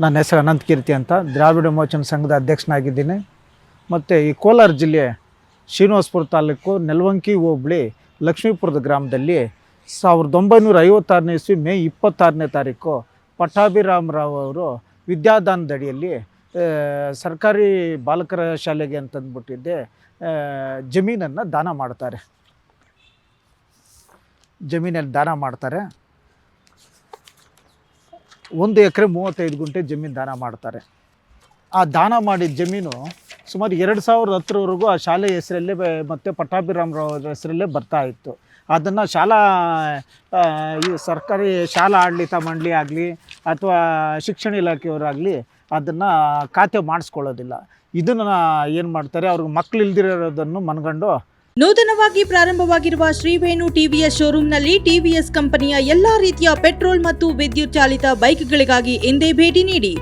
ನನ್ನ ಹೆಸರು ಅನಂತಕೀರ್ತಿ ಅಂತ ದ್ರಾವಿಡ ಮೋಚನ ಸಂಘದ ಅಧ್ಯಕ್ಷನಾಗಿದ್ದೀನಿ. ಮತ್ತು ಈ ಕೋಲಾರ ಜಿಲ್ಲೆ ಶ್ರೀನಿವಾಸಪುರ ತಾಲೂಕು ನೆಲವಂಕಿ ಹೋಬಳಿ ಲಕ್ಷ್ಮೀಪುರದ ಗ್ರಾಮದಲ್ಲಿ 1956ನೇ ಇಸ್ವಿ ಮೇ 26ನೇ ತಾರೀಕು ಪಟ್ಟಾಭಿರಾಮರಾವ್ ಅವರು ವಿದ್ಯಾದಾನದಡಿಯಲ್ಲಿ ಸರ್ಕಾರಿ ಬಾಲಕರ ಶಾಲೆಗೆ ಅಂತಂದ್ಬಿಟ್ಟಿದ್ದೆ ಜಮೀನನ್ನು ದಾನ ಮಾಡ್ತಾರೆ. ಜಮೀನಲ್ಲಿ ದಾನ ಮಾಡ್ತಾರೆ. 1 ಎಕರೆ 35 ಗುಂಟೆ ಜಮೀನು ದಾನ ಮಾಡ್ತಾರೆ. ಆ ದಾನ ಮಾಡಿದ ಜಮೀನು ಸುಮಾರು 2010ರವರೆಗೂ ಆ ಶಾಲೆ ಹೆಸರಲ್ಲೇ ಮತ್ತು ಪಟ್ಟಾಭಿರಾಮರಾವ್ ಹೆಸರಲ್ಲೇ ಬರ್ತಾ ಇತ್ತು. ಅದನ್ನು ಈ ಸರ್ಕಾರಿ ಶಾಲಾ ಆಡಳಿತ ಮಂಡಳಿ ಆಗಲಿ ಅಥವಾ ಶಿಕ್ಷಣ ಇಲಾಖೆಯವರಾಗಲಿ ಅದನ್ನು ಖಾತೆ ಮಾಡಿಸ್ಕೊಳ್ಳೋದಿಲ್ಲ. ಇದನ್ನು ಏನು ಮಾಡ್ತಾರೆ, ಅವ್ರಿಗೆ ಮಕ್ಕಳು ಇಲ್ದಿರೋದನ್ನು ಮನಗಂಡು ನೂತನವಾಗಿ ಪ್ರಾರಂಭವಾಗಿರುವ ಶ್ರೀವೇಣು ಟಿವಿಎಸ್ ಶೋರೂಮ್ನಲ್ಲಿ ಟಿವಿಎಸ್ ಕಂಪನಿಯ ಎಲ್ಲಾ ರೀತಿಯ ಪೆಟ್ರೋಲ್ ಮತ್ತು ವಿದ್ಯುತ್ ಚಾಲಿತ ಬೈಕ್ಗಳಿಗಾಗಿ ಎಂದೇ ಭೇಟಿ ನೀಡಿ.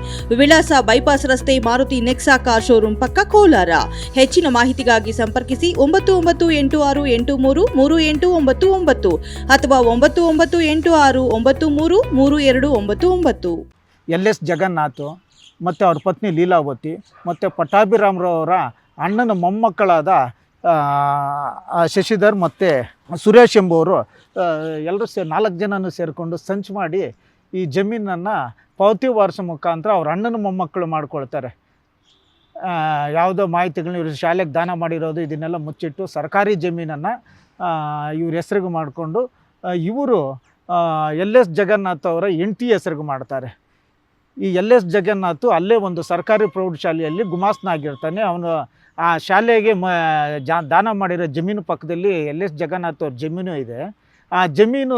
ವಿಳಾಸ ಬೈಪಾಸ್ ರಸ್ತೆ, ಮಾರುತಿ ನೆಕ್ಸಾ ಕಾರ್ ಶೋರೂಮ್ ಪಕ್ಕ, ಕೋಲಾರ. ಹೆಚ್ಚಿನ ಮಾಹಿತಿಗಾಗಿ ಸಂಪರ್ಕಿಸಿ 9986833899 ಅಥವಾ 9986933299. LS ಜಗನ್ನಾಥ್ ಮತ್ತು ಅವ್ರ ಪತ್ನಿ ಲೀಲಾವತಿ ಮತ್ತು ಪಟ್ಟಾಭಿರಾಮರವರ ಅಣ್ಣನ ಮೊಮ್ಮಕ್ಕಳಾದ ಶಶಿಧರ್ ಮತ್ತು ಸುರೇಶ್ ಎಂಬುವರು ಎಲ್ಲರೂ 4 ಜನನೂ ಸೇರಿಕೊಂಡು ಸಂಚು ಮಾಡಿ ಈ ಜಮೀನನ್ನು ಪಾವತಿ ವಾರಸ ಮುಖಾಂತರ ಅವ್ರ ಅಣ್ಣನ ಮೊಮ್ಮಕ್ಕಳು ಮಾಡ್ಕೊಳ್ತಾರೆ. ಯಾವುದೋ ಮಾಹಿತಿಗಳನ್ನ ಇವರು ಶಾಲೆಗೆ ದಾನ ಮಾಡಿರೋದು ಇದನ್ನೆಲ್ಲ ಮುಚ್ಚಿಟ್ಟು ಸರ್ಕಾರಿ ಜಮೀನನ್ನು ಇವ್ರ ಹೆಸ್ರಿಗೆ ಮಾಡಿಕೊಂಡು ಇವರು LS ಜಗನ್ನಾಥ್ ಅವರ ಹೆಂಡತಿ ಹೆಸ್ರಿಗೆ ಮಾಡ್ತಾರೆ. ಈ LS ಜಗನ್ನಾಥ್ ಅಲ್ಲೇ ಒಂದು ಸರ್ಕಾರಿ ಪ್ರೌಢಶಾಲೆಯಲ್ಲಿ ಗುಮಾಸ್ತನಾಗಿರ್ತಾನೆ. ಅವನು ಆ ಶಾಲೆಗೆ ದಾನ ಮಾಡಿರೋ ಜಮೀನು ಪಕ್ಕದಲ್ಲಿ LS ಜಗನ್ನಾಥ್ ಅವ್ರ ಜಮೀನು ಇದೆ. ಆ ಜಮೀನು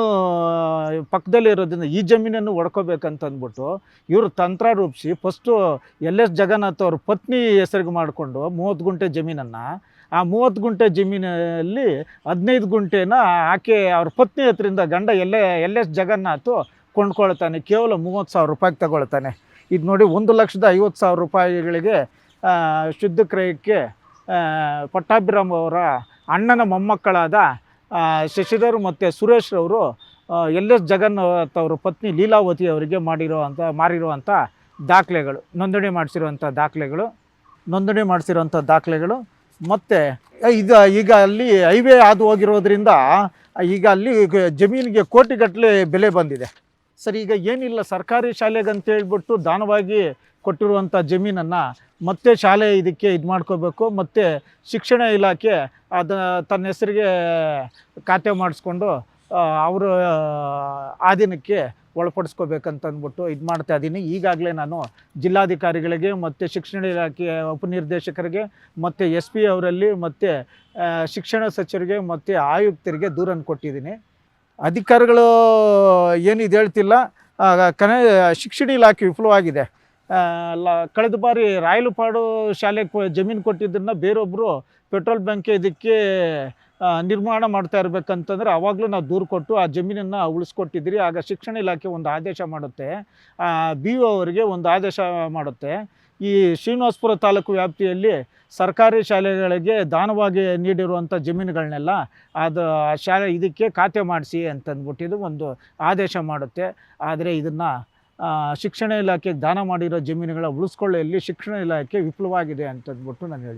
ಪಕ್ಕದಲ್ಲಿ ಇರೋದ್ರಿಂದ ಈ ಜಮೀನನ್ನು ಹೊಡ್ಕೋಬೇಕಂತಂದ್ಬಿಟ್ಟು ಇವರು ತಂತ್ರ ರೂಪಿಸಿ ಫಸ್ಟು LS ಜಗನ್ನಾಥ್ ಅವ್ರ ಪತ್ನಿ ಹೆಸರಿಗೆ ಮಾಡಿಕೊಂಡು 30 ಗುಂಟೆ ಜಮೀನನ್ನು, ಆ 30 ಗುಂಟೆ ಜಮೀನಲ್ಲಿ 15 ಗುಂಟೆನ ಆಕೆ ಅವ್ರ ಪತ್ನಿ ಹತ್ರಿಂದ ಗಂಡ LS ಜಗನ್ನಾಥ್ ಕೊಂಡ್ಕೊಳ್ತಾನೆ. ಕೇವಲ 30,000 ರೂಪಾಯಿಗೆ ತಗೊಳ್ತಾನೆ. ಇದು ನೋಡಿ, 1,50,000 ರೂಪಾಯಿಗಳಿಗೆ ಶುದ್ಧ ಕ್ರಯಕ್ಕೆ ಪಟ್ಟಾಭಿರಾಮ್ ಅವರ ಅಣ್ಣನ ಮೊಮ್ಮಕ್ಕಳಾದ ಶಶಿಧರ್ ಮತ್ತು ಸುರೇಶ್ ಅವರು LS ಜಗನ್ನಾಥ್ ಅವರ ಪತ್ನಿ ಲೀಲಾವತಿ ಅವರಿಗೆ ಮಾರಿರುವಂಥ ದಾಖಲೆಗಳು, ನೋಂದಣಿ ಮಾಡಿಸಿರುವಂಥ ದಾಖಲೆಗಳು ಮತ್ತು ಈಗ ಅಲ್ಲಿ ಹೈವೇ ಹಾದು ಹೋಗಿರೋದ್ರಿಂದ ಈಗ ಅಲ್ಲಿ ಜಮೀನಿಗೆ ಕೋಟಿಗಟ್ಟಲೆ ಬೆಲೆ ಬಂದಿದೆ. ಸರ್, ಈಗ ಏನಿಲ್ಲ, ಸರ್ಕಾರಿ ಶಾಲೆಗೆ ಅಂತ ಹೇಳ್ಬಿಟ್ಟು ದಾನವಾಗಿ ಕೊಟ್ಟಿರುವಂಥ ಜಮೀನನ್ನು ಮತ್ತೆ ಶಾಲೆ ಇದಕ್ಕೆ ಇದು ಮಾಡ್ಕೋಬೇಕು. ಮತ್ತು ಶಿಕ್ಷಣ ಇಲಾಖೆ ತನ್ನ ಹೆಸರಿಗೆ ಖಾತೆ ಮಾಡಿಸ್ಕೊಂಡು ಅವರು ಆಧೀನಕ್ಕೆ ಒಳಪಡಿಸ್ಕೋಬೇಕಂತಂದ್ಬಿಟ್ಟು ಇದು ಮಾಡ್ತಾ ಇದ್ದೀನಿ. ಈಗಾಗಲೇ ನಾನು ಜಿಲ್ಲಾಧಿಕಾರಿಗಳಿಗೆ ಮತ್ತು ಶಿಕ್ಷಣ ಇಲಾಖೆಯ ಉಪನಿರ್ದೇಶಕರಿಗೆ ಮತ್ತು SP ಅವರಲ್ಲಿ ಮತ್ತು ಶಿಕ್ಷಣ ಸಚಿವರಿಗೆ ಮತ್ತು ಆಯುಕ್ತರಿಗೆ ದೂರನ್ನು ಕೊಟ್ಟಿದ್ದೀನಿ. ಅಧಿಕಾರಿಗಳು ಏನಿದು ಹೇಳ್ತಿಲ್ಲ. ಶಿಕ್ಷಣ ಇಲಾಖೆ ವಿಫಲವಾಗಿದೆ. ಕಳೆದ ಬಾರಿ ರಾಯಲಪಾಡು ಶಾಲೆಗೆ ಜಮೀನು ಕೊಟ್ಟಿದ್ದನ್ನು ಬೇರೊಬ್ಬರು ಪೆಟ್ರೋಲ್ ಬಂಕ್ ಇದಕ್ಕೆ ನಿರ್ಮಾಣ ಮಾಡ್ತಾ ಇರಬೇಕಂತಂದರೆ ಆವಾಗಲೂ ನಾವು ದೂರು ಕೊಟ್ಟು ಆ ಜಮೀನನ್ನು ಉಳಿಸ್ಕೊಟ್ಟಿದ್ರಿ. ಆಗ ಶಿಕ್ಷಣ ಇಲಾಖೆ ಒಂದು ಆದೇಶ ಮಾಡುತ್ತೆ, BO ಅವರಿಗೆ ಒಂದು ಆದೇಶ ಮಾಡುತ್ತೆ. ಈ ಶ್ರೀನಿವಾಸಪುರ ತಾಲೂಕು ವ್ಯಾಪ್ತಿಯಲ್ಲಿ ಸರ್ಕಾರಿ ಶಾಲೆಗಳಿಗೆ ದಾನವಾಗಿ ನೀಡಿರುವಂಥ ಜಮೀನುಗಳನ್ನೆಲ್ಲ ಅದು ಶಾಲೆ ಇದಕ್ಕೆ ಖಾತೆ ಮಾಡಿಸಿ ಅಂತಂದ್ಬಿಟ್ಟಿದ್ದು ಒಂದು ಆದೇಶ ಮಾಡುತ್ತೆ. ಆದರೆ ಇದನ್ನು ಶಿಕ್ಷಣ ಇಲಾಖೆಗೆ ದಾನ ಮಾಡಿರೋ ಜಮೀನುಗಳ ಉಳಿಸ್ಕೊಳ್ಳುವಲ್ಲಿ ಶಿಕ್ಷಣ ಇಲಾಖೆ ವಿಫಲವಾಗಿದೆ ಅಂತಂದ್ಬಿಟ್ಟು ನಾನು ಹೇಳ್ತೀನಿ.